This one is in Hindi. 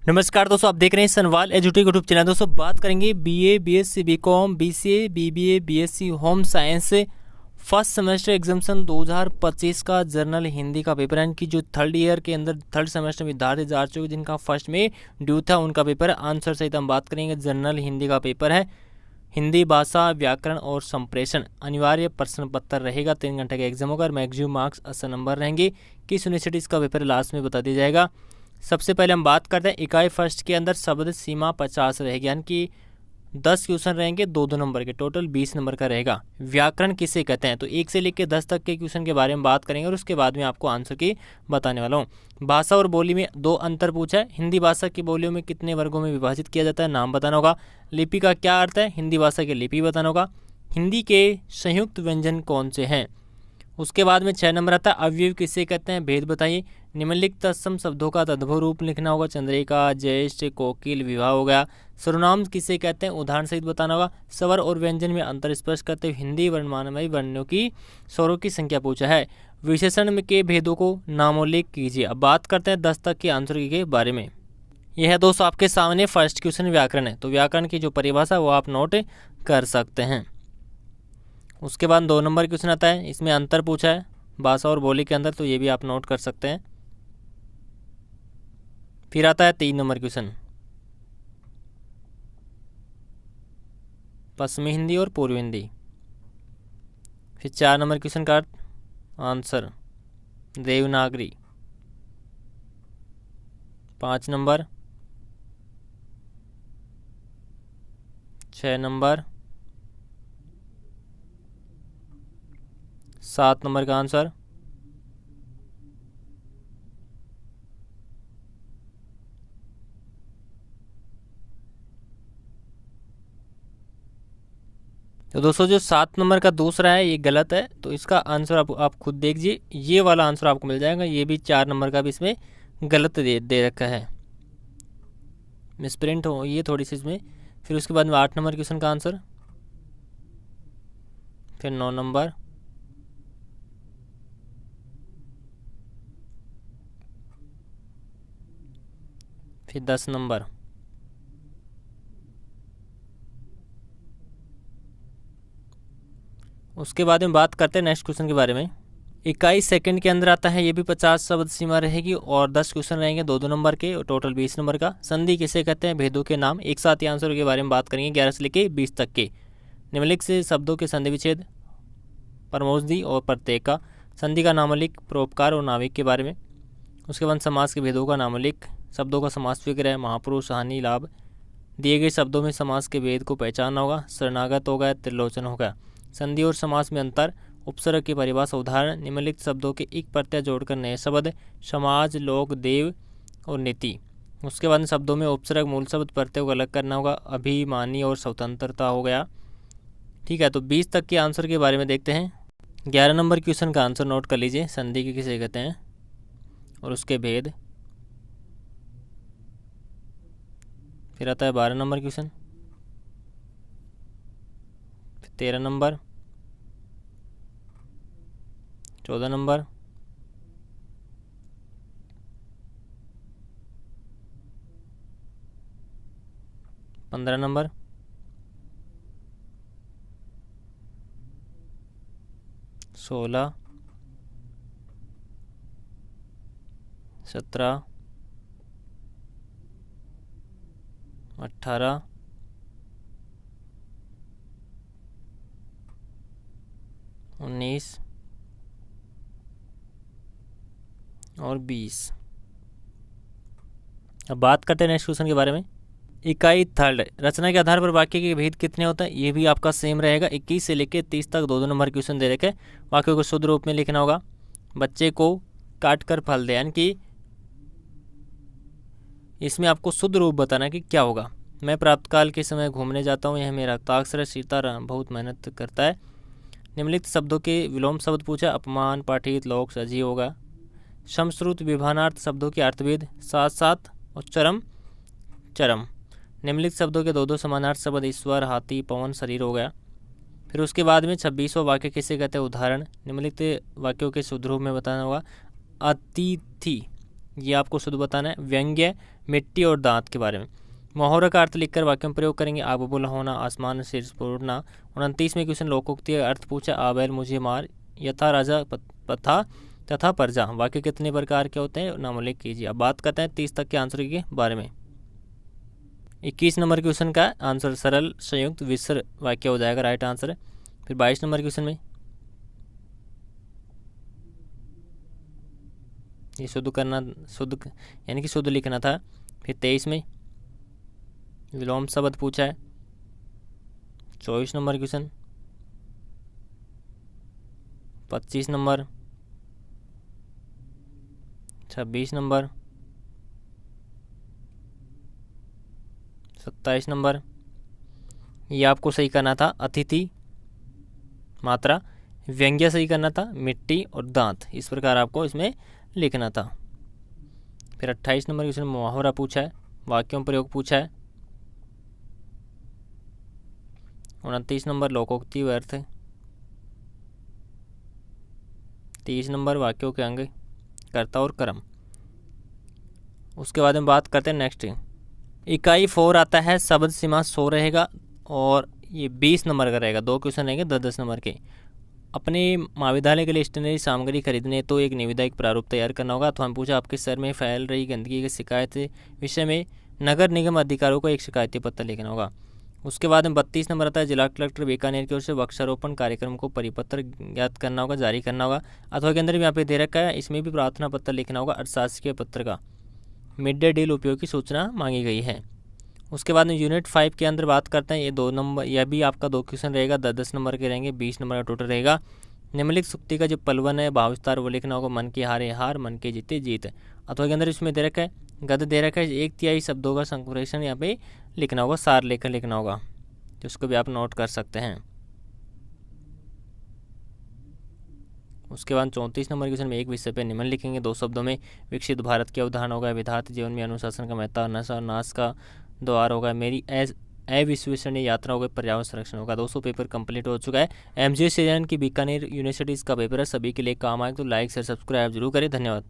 नमस्कार दोस्तों, आप देख रहे हैं सनवाल एजुटेक यूट्यूब चैनल। दोस्तों बात करेंगे BA, BSc, BCom, BCA, BBA, BSc home science first semester examination 2025 का जर्नल हिंदी का पेपर है कि जो थर्ड ईयर के अंदर थर्ड सेमेस्टर विद्यार्थी जा चुके जिनका फर्स्ट में ड्यू था उनका पेपर आंसर सहित हम बात करेंगे। जर्नल हिंदी का पेपर है। हिंदी भाषा, व्याकरण और संप्रेषण अनिवार्य प्रश्न पत्र रहेगा। 3 घंटे का एग्जाम होगा। मैक्सिमम मार्क्स 80 नंबर रहेंगे। किस यूनिवर्सिटी इसका पेपर लास्ट में बता दिया जाएगा। सबसे पहले हम बात करते हैं इकाई फर्स्ट के अंदर शब्द सीमा 50 रहेगी, यानी कि 10 क्वेश्चन रहेंगे, 2-2 नंबर के, टोटल 20 नंबर का रहेगा। व्याकरण किसे कहते हैं तो 1 से लेकर 10 तक के क्वेश्चन के बारे में बात करेंगे और उसके बाद में आपको आंसर की बताने वाला हूँ। भाषा और बोली में 2 अंतर पूछा है। हिंदी भाषा की बोलियों में कितने वर्गों में विभाजित किया जाता है, नाम बताना होगा। लिपि का क्या अर्थ है, हिंदी भाषा की लिपि बताना होगा। हिंदी के संयुक्त व्यंजन कौन से हैं। उसके बाद में 6 नंबर आता है अवयव किसे कहते हैं, भेद बताइए। निम्नलिखित तत्सम शब्दों का तद्भव रूप लिखना होगा। चंद्रिका, ज्येष्ठ, कोकिल, विवाह हो गया। सर्वनाम किसे कहते हैं, उदाहरण सहित बताना होगा। स्वर और व्यंजन में अंतर स्पष्ट करते हुए हिंदी वर्णमालामयी वर्णों की स्वरों की संख्या पूछा है। विशेषण में के भेदों को नामोल्लेख कीजिए। अब बात करते हैं 10 तक के आंसर के बारे में। यह है दोस्तों आपके सामने फर्स्ट क्वेश्चन व्याकरण है, तो व्याकरण की जो परिभाषा वो आप नोट कर सकते हैं। उसके बाद 2 नंबर क्वेश्चन आता है, इसमें अंतर पूछा है भाषा और बोली के अंदर, तो ये भी आप नोट कर सकते हैं। फिर आता है 3 नंबर क्वेश्चन, पश्चिमी हिंदी और पूर्वी हिंदी। फिर 4 नंबर क्वेश्चन का answer Devanagari. 5 number, 6 number, 7 number का आंसर तो दोस्तों जो 7 नंबर का दूसरा है ये गलत है, तो इसका आंसर आप खुद देखिए। ये वाला आंसर आपको मिल जाएगा। ये भी 4 नंबर का भी इसमें गलत दे रखा है, मिसप्रिंट हो ये थोड़ी सी इसमें। फिर उसके बाद में 8 नंबर क्वेश्चन का आंसर, फिर 9 नंबर, फिर 10 नंबर। उसके बाद में बात करते हैं नेक्स्ट क्वेश्चन के बारे में। इकाई सेकंड के अंदर आता है, ये भी 50 शब्द सीमा रहेगी और 10 क्वेश्चन रहेंगे 2-2 नंबर के, और टोटल 20 नंबर का। संधि किसे कहते हैं, भेदों के नाम। एक साथ ही आंसर के बारे में बात करेंगे 11 से लेकर 20 तक के। निम्नलिखित से शब्दों के संधि विच्छेद, परमोषधि और प्रत्येक का। संधि का नामोल्लेख, परोपकार और नाविक के बारे में। उसके बाद समास के भेदों का नामोल्लेख, शब्दों का समास विग्रह, महापुरुष, हानि, लाभ। दिए गए शब्दों में समास के भेद को पहचानना होगा। शरणागत हो गया, त्रिलोचन हो गया। संधि और समास में अंतर, उपसर्ग की परिभाषा, उदाहरण। निम्नलिखित शब्दों के एक प्रत्यय जोड़कर नए शब्द, समाज, लोक, देव और नीति। उसके बाद शब्दों में उपसर्ग, मूल शब्द, प्रत्यय को अलग करना होगा। अभिमानी और स्वतंत्रता हो गया। ठीक है, तो 20 तक के आंसर के बारे में देखते हैं। 11 नंबर क्वेश्चन का आंसर नोट कर लीजिए, संधि की किसे कहते हैं और उसके भेद। फिर आता है 12 नंबर क्वेश्चन, फिर 13 नंबर, 14 नंबर, 15 नंबर, 16, 17, 18, 19 और 20। अब बात करते हैं नेक्स्ट क्वेश्चन के बारे में। इकाई थर्ड, रचना के आधार पर वाक्य के भेद कितने होते हैं, ये भी आपका सेम रहेगा। 21 से लेकर 30 तक 2-2 नंबर क्वेश्चन दे रखे। वाक्यों को शुद्ध रूप में लिखना होगा। बच्चे को काट कर फल दे, यानी कि इसमें आपको शुद्ध रूप बताना कि क्या होगा। मैं प्रातःकाल के समय घूमने जाता हूँ, यह मेरा हस्ताक्षर, सीताराम बहुत मेहनत करता है। निम्नलिखित शब्दों के विलोम शब्द पूछा, अपमान, पाठित, लोक, सजी होगा। समश्रुत विभानार्थ शब्दों के अर्थभेद, साथ साथ और चरम चरम। निम्नलिखित शब्दों के 2-2 समानार्थ शब्द, ईश्वर, हाथी, पवन, शरीर हो गया। फिर उसके बाद में 26वां वाक्य किसे कहते हैं, उदाहरण। निम्नलिखित वाक्यों के शुद्ध रूप में बताना होगा। अतिथि ये आपको शुद्ध बताना है। व्यंग्य, मिट्टी और दांत के बारे में। मुहावरा का अर्थ लिखकर वाक्य में प्रयोग करेंगे। आग बबूला होना, आसमान से उड़ना। 29वें क्वेश्चन लोकोक्ति अर्थ पूछा। आ बैल मुझे मार, यथा राजा पथा तथा प्रजा। वाक्य कितने प्रकार के होते हैं नामोल्लेख कीजिए। अब बात करते हैं 30 तक के आंसर के बारे में। 21 नंबर क्वेश्चन का आंसर सरल संयुक्त विसर्ग वाक्य हो जाएगा, राइट आंसर है। फिर 22 नंबर क्वेश्चन में ये शुद्ध करना, शुद्ध यानी कि शुद्ध लिखना था। फिर 23 में विलोम शब्द पूछा है। 24 number question, 25 number, 26 number, 27 number. ये आपको सही करना था। अतिथि, मात्रा, व्यंग्य सही करना था, मिट्टी और दांत, इस प्रकार आपको इसमें लिखना था। फिर 28 नंबर क्वेश्चन मुहावरा पूछा है, वाक्यों प्रयोग पूछा है। 29 नंबर लोकोक्ति व अर्थ। 30 नंबर वाक्यों के अंग, कर्ता और कर्म। उसके बाद में बात करते हैं नेक्स्ट। इकाई 4 आता है, शब्द सीमा 100 रहेगा और ये 20 नंबर का रहेगा। 2 क्वेश्चन रहेंगे 10-10 नंबर के। अपने महाविद्यालय के लिए स्टेशनरी सामग्री खरीदने तो एक निविदा एक प्रारूप तैयार करना होगा। तो हम पूछा आपके शहर में फैल रही गंदगी की शिकायत विषय में नगर निगम अधिकारियों को एक शिकायती पत्र लिखना होगा। उसके बाद में 32 नंबर आता है, जिला कलेक्टर बीकानेर की ओर से वृक्षारोपण कार्यक्रम को परिपत्र ज्ञात करना होगा, जारी करना होगा। अथवा के अंदर भी यहाँ पे दे रखा है, इसमें भी प्रार्थना पत्र लिखना होगा। अर्थशास्त्रीय पत्र का मिड डे डील उपयोग की सूचना मांगी गई है। उसके बाद में यूनिट 5 के अंदर बात करते हैं। ये 2 नंबर, यह भी आपका 2 क्वेश्चन रहेगा, 10-10 नंबर के रहेंगे, 20 नंबर का टोटल रहेगा। निम्नलिखित सूक्ति का जो पलवन है भाव विस्तार वो लिखना होगा। मन के हारे हार, मन के जीते जीत। अथवा के अंदर इसमें दे रखा है, गद दे रखा है, 1/3 शब्दों का संप्रेषण यहाँ पे लिखना होगा, सार लेकर लिखना होगा, जिसको भी आप नोट कर सकते हैं। उसके बाद 34 नंबर क्वेश्चन में एक विषय पे निम्न लिखेंगे 2 शब्दों में। विकसित भारत के उदाहरण होगा। विधात जीवन में अनुशासन का महत्व, नशा और नाश का द्वार होगा। मेरी अविश्वसनीय यात्रा होगा। पर्यावरण संरक्षण होगा। 200 पेपर कंप्लीट हो चुका है। MGS की बीकानेर यूनिवर्सिटीज़ का पेपर है, सभी के लिए काम आए तो लाइक शेयर सब्सक्राइब जरूर करें। धन्यवाद।